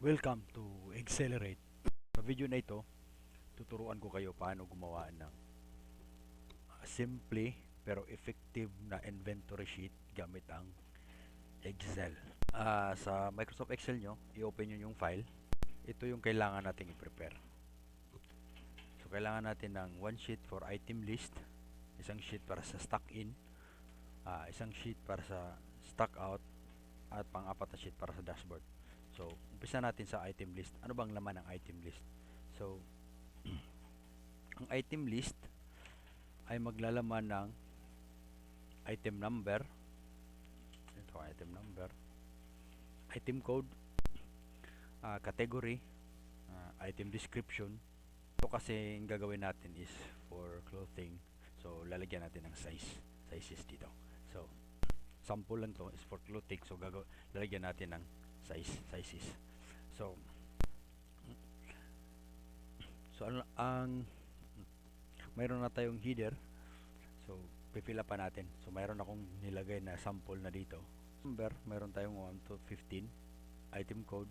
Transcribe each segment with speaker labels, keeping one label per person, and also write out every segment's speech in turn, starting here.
Speaker 1: Welcome to Accelerate. Sa video na ito, tuturuan ko kayo paano gumawa ng simple pero effective na inventory sheet gamit ang Excel. Sa Microsoft Excel nyo, i-open nyo yung file. Ito yung kailangan nating i-prepare. So, kailangan natin ng one sheet for item list, isang sheet para sa stock in, isang sheet para sa stock out, at pang-apat na sheet para sa dashboard. So, umpisa natin sa item list. Ano bang laman ng item list? So, ang item list ay maglalaman ng item number, ito item number, item code, category, item description. Ito kasi yung gagawin natin is for clothing. So, lalagyan natin ng sizes dito. So, sample lang to is for clothing. So, lalagyan natin ng sizes. So mayroon na tayong header. So pipila pa natin. So mayroon akong nilagay na sample na dito. Number, mayroon tayong 1 to 15. Item code.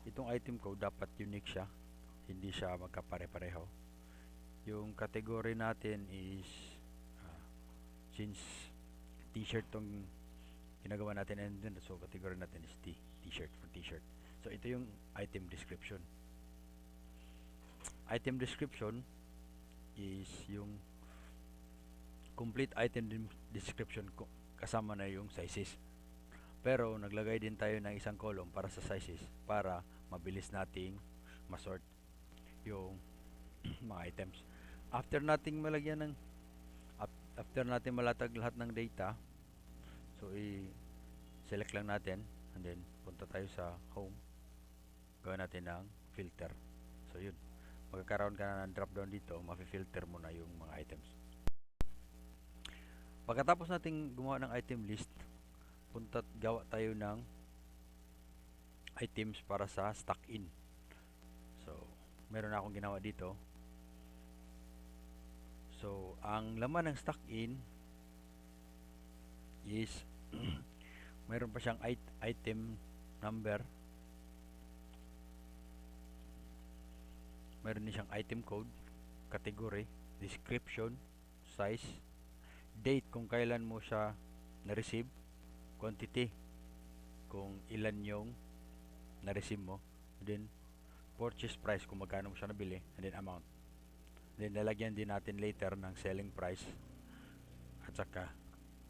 Speaker 1: Itong item code dapat unique siya. Hindi siya magkapare-pareho. Yung category natin is since t-shirt tong ginagawa natin, and then so category natin is t-shirt for t-shirt. So ito yung item description. Item description is yung complete item description kasama na yung sizes. Pero naglagay din tayo ng isang column para sa sizes para mabilis nating masort yung mga items. After nating malatag lahat ng data, so i-select lang natin and then punta tayo sa home. Gawin natin ng filter. So yun, magkakaroon ka na ng drop down dito, mafi-filter mo na yung mga items. Pagkatapos nating gumawa ng item list, gawa tayo ng items para sa stock in. So meron na akong ginawa dito. So ang laman ng stock in is mayroon pa siyang item number, mayroon din siyang item code, category, description, size, date kung kailan mo siya na-receive, quantity kung ilan yung na-receive mo, and then purchase price kung magkano mo siya nabili, and then amount. Then lalagyan din natin later ng selling price at saka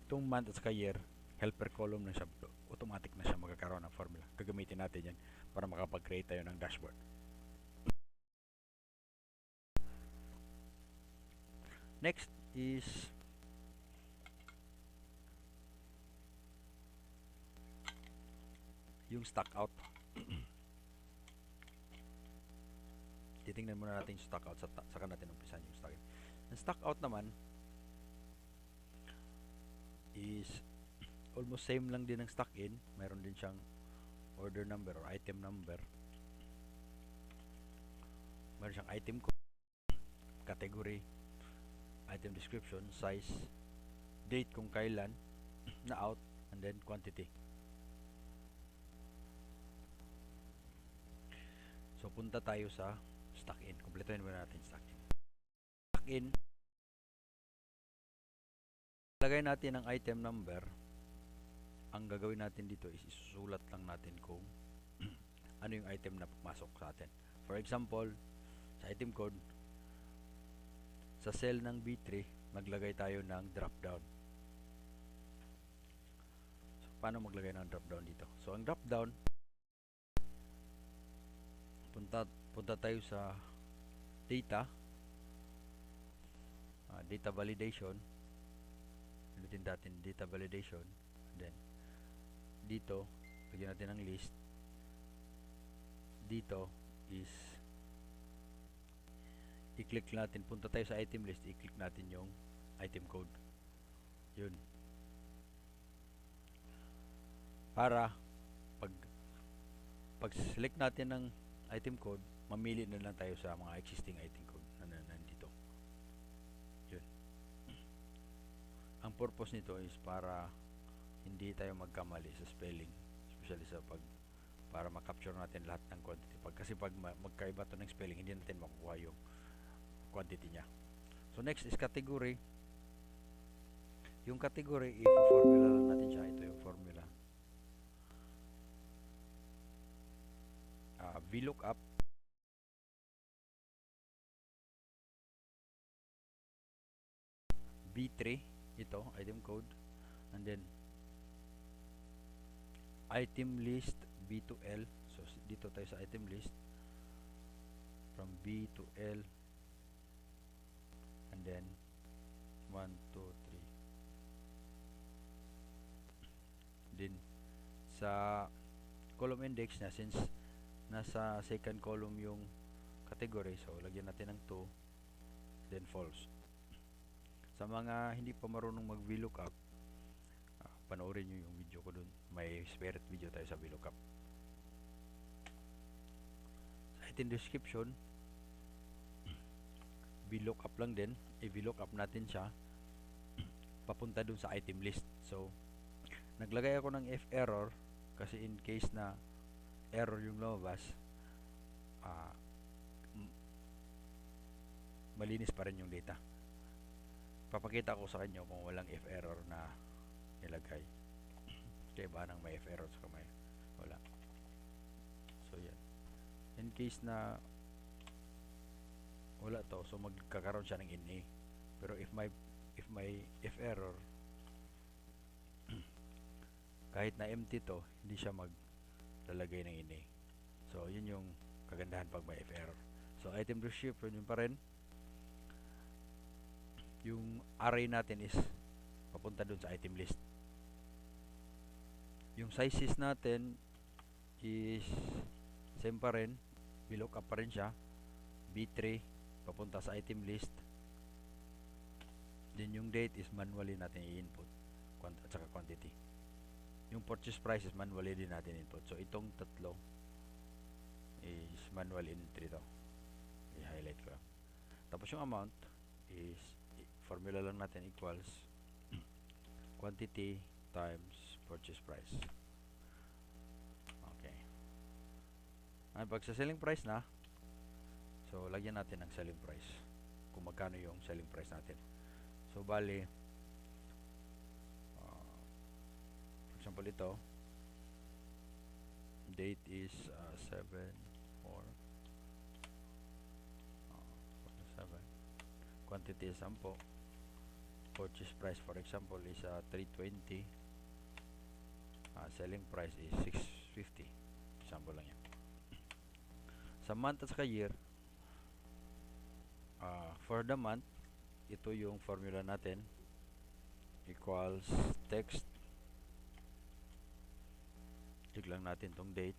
Speaker 1: itong month at saka year, helper column na siya, automatic na siya magkakaroon ng formula. Gagamitin natin yan para makapag-create tayo ng dashboard. Next is yung stock out. Titingnan muna natin yung stock out, saka natin umpisan yung stock in. Yung stock out naman is almost same lang din ng stock in. Mayroon din siyang order number or item number. Mayroon siyang item code, category, item description, size, date kung kailan na out, and then quantity. So punta tayo sa stock in. Kumpletuhin muna natin stock in. Stock in, lagay natin ang item number. Ang gagawin natin dito is isusulat lang natin kung ano yung item na pumasok sa atin. For example, sa item code, sa cell ng B3, maglagay tayo ng drop down. So, paano maglagay ng drop down dito? So, ang drop down, punta tayo sa data, data validation. Pinutin natin data validation. Then, dito, lagyan natin ng list. Dito is i-click natin, punta tayo sa item list, i-click natin yung item code. Yun. Para pag select natin ng item code, mamili na lang tayo sa mga existing item code na nandito. Yun. Ang purpose nito is para hindi tayo magkamali sa spelling, especially sa para ma-capture natin lahat ng quantity. Kasi pag magkaiba to ng spelling, hindi natin makukuha yung quantity niya. So next is category. Yung category, i-formula lang natin siya. Ito yung formula. VLOOKUP B3, ito, item code, and then item list B to L. So dito tayo sa item list, from B to L, and then 1, 2, 3. Then sa column index na, since nasa second column yung category, so lagyan natin ng 2, then false. Sa mga hindi pa marunong mag VLOOKUP, panoorin nyo yung video ko dun. May separate video tayo sa VLOOKUP. Sa item description, VLOOKUP lang din. I-VLOOKUP natin siya papunta dun sa item list. So naglagay ako ng if error kasi in case na error yung lumabas, malinis pa rin yung data. Papakita ko sa kanyo kung walang if error na nilagay. Kaya ba nang may if error sa kamay? Wala. So yan. In case na wala to, so magkakaroon siya ng NA. Pero if may if error, kahit na empty to, hindi siya maglalagay ng NA. So yun yung kagandahan pag may if error. So item description yun pa rin. Yung array natin is papunta dun sa item list. Yung sizes natin is same pa rin, VLOOKUP pa rin siya, B3 papunta sa item list. Then yung date is manually natin i-input at saka quantity. Yung purchase price is manually din natin input. So itong tatlo is manual entry to. I-highlight ko lang. Tapos yung amount is formula lang natin equals quantity times purchase price. Okay. Ay, pag sa selling price na, so lagyan natin ng selling price. Kung magkano yung selling price natin. So bali, for example ito, date is 7/4. Quantity is 10. Purchase price for example is 320. Selling price is 650. Example lang yan. Sa month at saka year, for the month, ito yung formula natin, equals text, click lang natin tong date,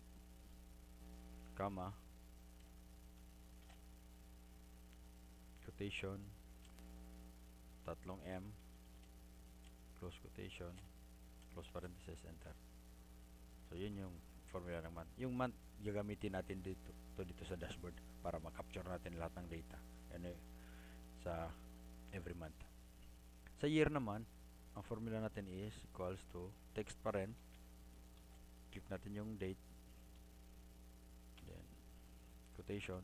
Speaker 1: comma, quotation, tatlong M, close quotation, close parenthesis, enter. So yun yung formula ng month. Yung month gagamitin natin dito sa dashboard para ma-capture natin lahat ng data sa every month. Sa year naman, ang formula natin is equals to text pa rin, click natin yung date, then quotation,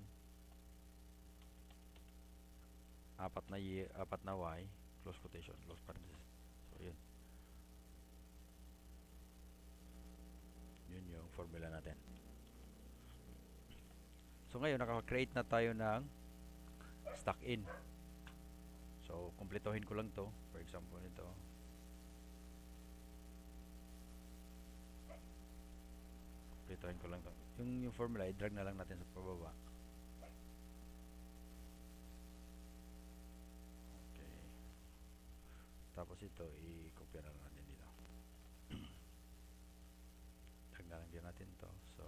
Speaker 1: apat na Y, close quotation, close parenthesis. So yun yung formula natin. So ngayon nakaka-create na tayo ng stock in. So kumpletuhin ko lang to. For example ito, kumpletuhin ko lang to. Yung formula i-drag na lang natin sa pababa. Okay. Tapos ito i-copy na lang natin dito. Drag na lang din natin to. So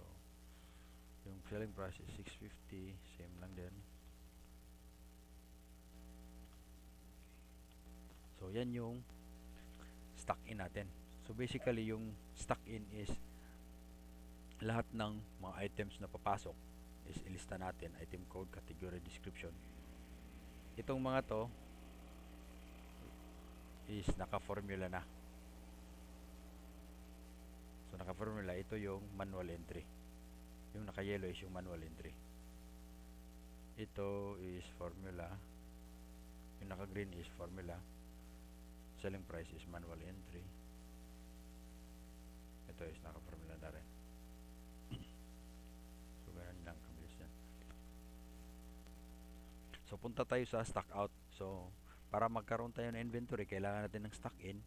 Speaker 1: yung selling price is 650, same lang din. So yan yung stock in natin. So basically yung stock in is lahat ng mga items na papasok is ilista natin, item code, category, description. Itong mga to is naka-formula na. So naka-formula, ito yung manual entry. Yung naka-yellow is yung manual entry. Ito is formula. Yung naka-green is formula. Selling price is manual entry. Ito is naka-formula na rin. So, ganun lang kabilis yan. So, punta tayo sa stock out. So, para magkaroon tayo ng inventory, kailangan natin ng stock in.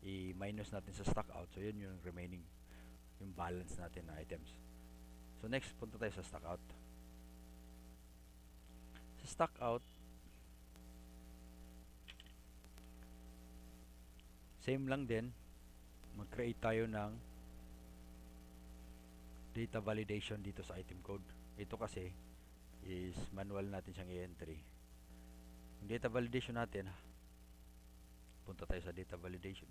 Speaker 1: I-minus natin sa stock out. So, yun yung remaining, yung balance natin na items. So, next, punta tayo sa stock out. Sa stock out, same lang din. Mag-create tayo ng data validation dito sa item code. Ito kasi is manual natin siyang i-entry. Yung data validation natin, punta tayo sa data validation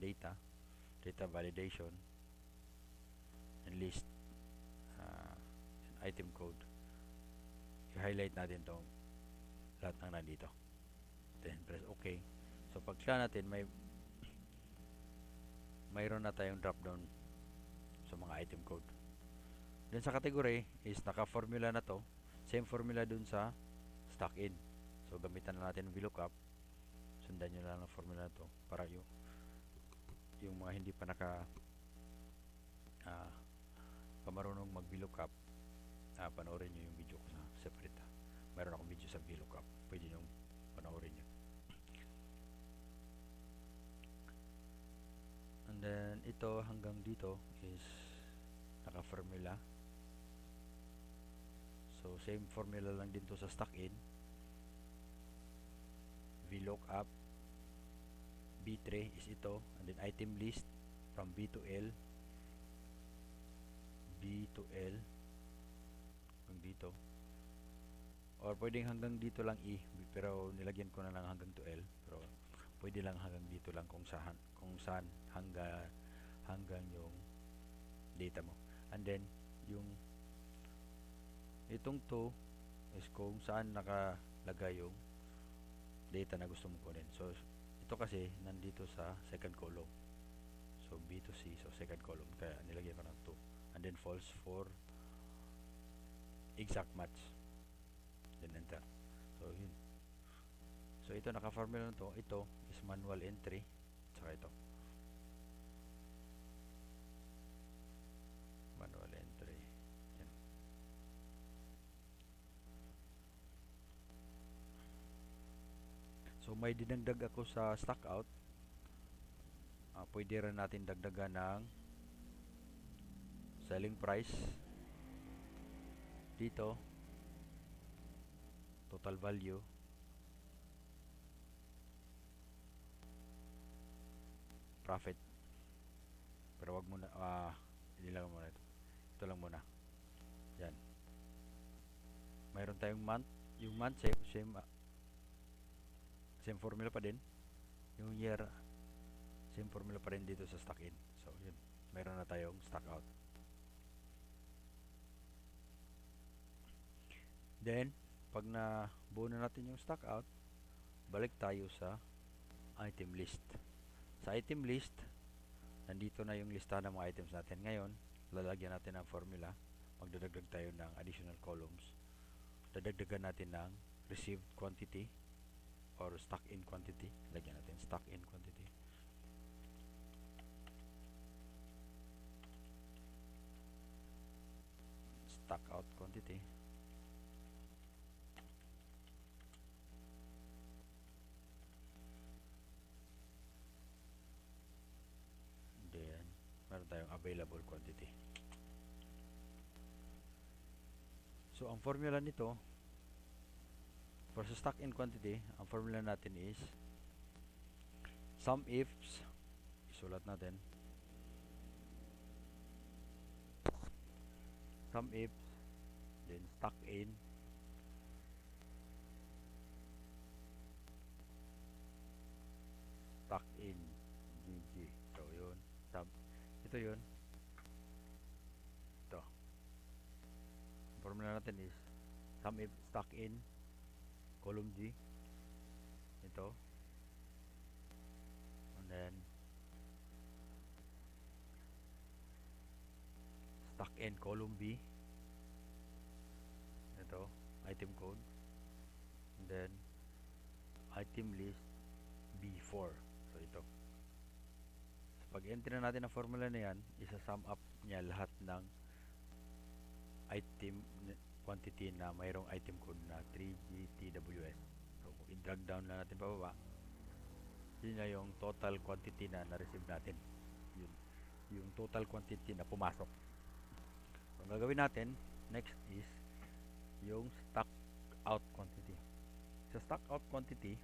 Speaker 1: and list item code. I-highlight natin tong lahat ng nandito, then press OK. So pag natin, mayroon na tayong drop down sa mga item code. Then sa category is naka-formula na to, same formula dun sa stock in. So gamitan na natin VLOOKUP. Sundan nyo lang ang formula na to para yung mga hindi pa marunong mag VLOOKUP, panoorin nyo yung video ko sa separate. Mayroon akong video sa VLOOKUP, pwede nyo panoorin yun. And then ito hanggang dito is naka-formula. So same formula lang din to sa stock in. VLOOKUP B3 is ito, and then item list from B to L hanggang dito, or pwedeng hanggang dito lang pero nilagyan ko na lang hanggang to L, pero pwede lang hanggang dito lang kung saan hanggang yung data mo. And then yung itong to is kung saan nakalagay yung data na gusto mong kunin. So ito kasi nandito sa second column, so B to C, so second column, kaya nilagay ko ng 2, and then false for exact match, then enter. So yun. So ito naka-formula na to. Ito is manual entry, saka ito manual entry. Yan. So may dinagdag ako sa stock out. Pwede rin natin dagdagan ng selling price dito, total value, profit, pero wag muna, hindi lang muna ito lang muna. Yan, mayroon tayong month. Yung month same formula pa din. Yung year same formula pa rin dito sa stock in. So yun, mayroon na tayong stock out. Then pag nabuo na natin yung stock out, balik tayo sa item list. Sa item list, nandito na yung listahan ng mga items natin. Ngayon, lalagyan natin ng formula. Magdadagdag tayo ng additional columns. Dadagdagan natin ng received quantity or stock in quantity. Lagyan natin stock in quantity. Stock out quantity. Then meron tayong available quantity. So ang formula nito for sa stock in quantity, ang formula natin is sum ifs, isulat natin, sum ifs, then stock in GG. So yun, ito yun, ito formula natin is sum if stock in column G, ito, and then stock in column B, dito, item code, and then item list B4. So ito. So pag enter na natin ang formula na yan, isa-sum up niya lahat ng item quantity na mayroong item code na 3GTWS. So kung i-drag down lang natin pababa, yun na yung total quantity na na-receive natin. Yun, yung total quantity na pumasok. So ang gagawin natin next is yung stock out quantity. Sa stock out quantity,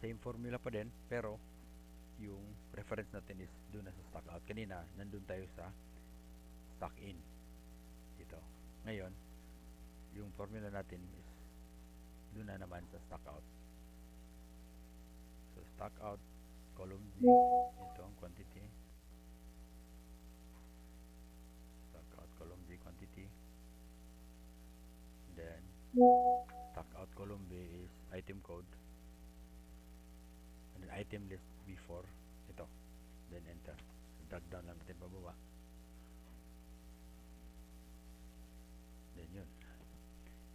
Speaker 1: same formula pa din, pero yung reference natin is doon na sa stock out. Kanina nandun tayo sa stock in dito. Ngayon yung formula natin is doon na naman sa stock out. So stock out column G, ito ang quantity. Stock out column G quantity. Then stock out column B is item code. And then item list B4, ito. Then enter. So drag down lang natin pababa. Then yun.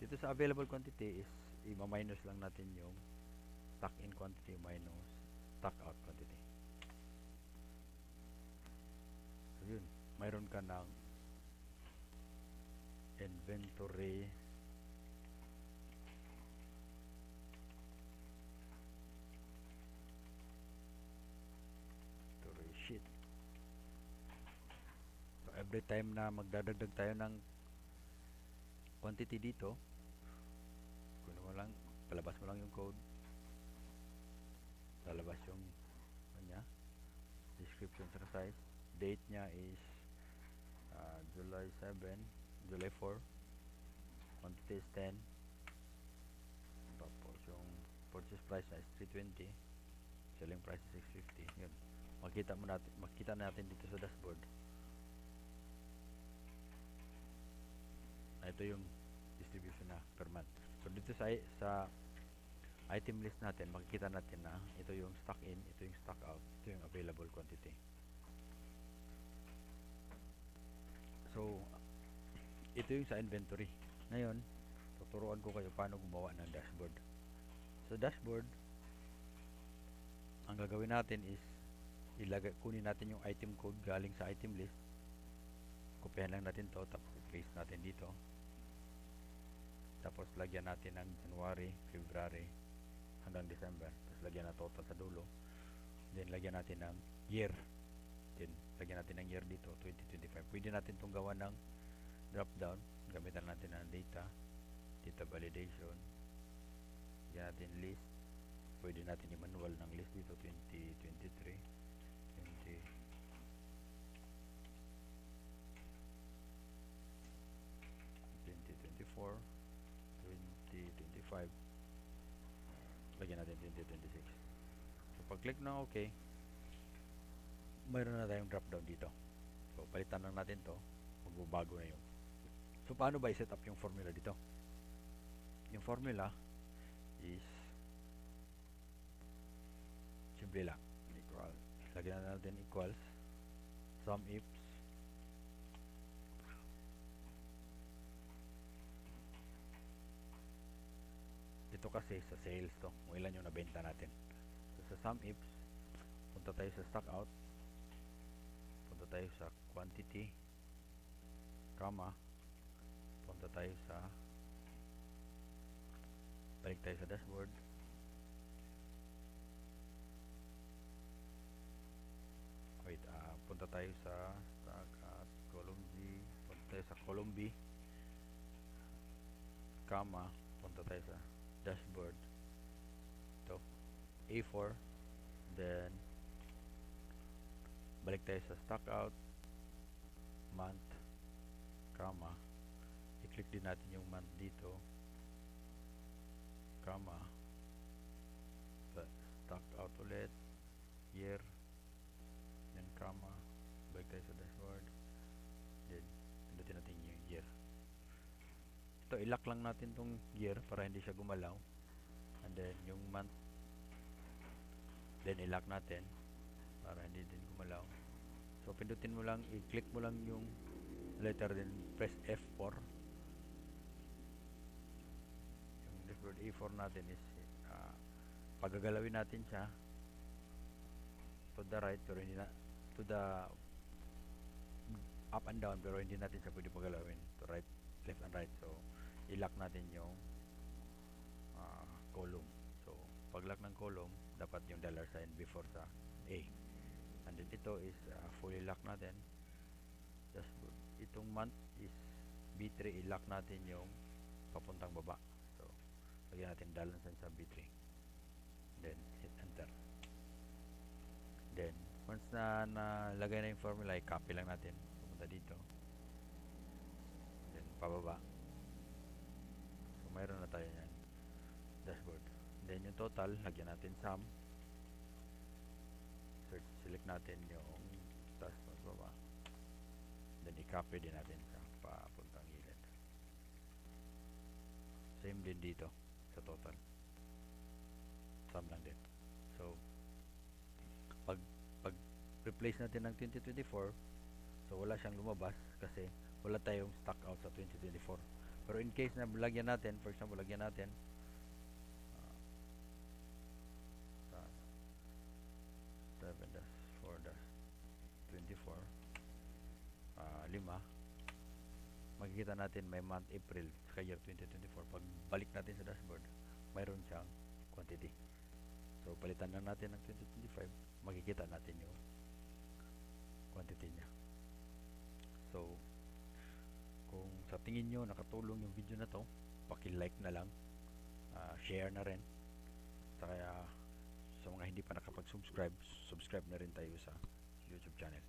Speaker 1: Dito sa available quantity is i-minus lang natin yung stock in quantity minus stock out quantity. So yun, mayroon ka ng inventory sheet. So every time na magdadagdag tayo ng quantity dito, kunin mo lang, palabas mo lang yung code, lalabas yung kanya, description sa size, date nya is July 7, July 4, quantity is 10, tapos yung purchase price na is 320, selling price is 650. Yun, makita natin dito sa dashboard. Ito yung distribution na per month. So dito sa item list natin, makikita natin na ito yung stock in, ito yung stock out, ito yung available quantity. So ito yung sa inventory. Ngayon, tuturuan ko kayo paano gumawa ng dashboard. Sa dashboard, ang gagawin natin is kunin natin yung item code galing sa item list. Kopyahan lang natin to, tapos paste natin dito. Tapos lagyan natin ng January, February hanggang December. Tapos lagyan na total sa dulo. Then lagyan natin ng year. Then lagyan natin ng year dito, 2025. Pwede natin itong gawa ng drop down. Gamitan natin ng data validation. Lagyan natin list. Pwede natin i-manual ng list dito, 2023, 2024, 2025. Lagyan natin 2026. So pag click na OK, mayroon na tayong drop down dito. So palitan lang natin to, magbabago na yun. So paano ba i-set up yung formula dito? Yung formula is simple lang, equal. Lagyan na natin equals sum ifs ito kasi sa sales to, kung ilan yung nabenta natin. So sa sum ifs, punta tayo sa stock out, punta tayo sa quantity, comma, punta tayo sa balik tayo sa dashboard, punta tayo sa stock at column G, punta tayo sa column B, comma, punta tayo sa dashboard, ito A4, then balik tayo sa stock out, month, comma, i-click din natin yung month dito, comma, stock out ulit, year, then comma, balik tayo sa dashboard, then pindutin natin yung year. Ito, i-lock lang natin tong year para hindi siya gumalaw, and then yung month, then i-lock natin para hindi din gumalaw. So pindutin mo lang, i-click mo lang yung letter, then press F4 dashboard A4 natin is pagagalawin natin siya to the right pero hindi na to the up and down pero hindi natin siya pwede pagalawin to right, left and right. So i-lock natin yung column. So pag lock ng column dapat yung dollar sign before sa A. And then ito is fully lock natin. Dashboard. Itong month is B3, i-lock natin yung papuntang baba. So lagyan natin dollar sign sa B3. Then hit enter. Then once na nalagay na yung formula, i-copy lang natin pupunta dito. Then pababa. So mayroon na tayo yan dashboard. Then yung total, lagyan natin sum. Search, select natin yung taas at baba. Then i-copy din natin sa papuntang gilid. Same din dito sa total. Sum lang din. So pag replace natin ng 2024, so wala siyang lumabas kasi wala tayong stock out sa 2024. Pero in case na lagyan natin, for example, lagyan natin sa 7-4-24 5, makikita natin may month April sa year 2024. Pag balik natin sa dashboard, mayroon siyang quantity. So palitan lang natin ng 2025, makikita natin yung quantity niya. So kung sa tingin nyo nakatulong yung video na to, paki-like na lang, share na rin. Kaya sa mga hindi pa nakapag-subscribe, subscribe na rin tayo sa YouTube channel.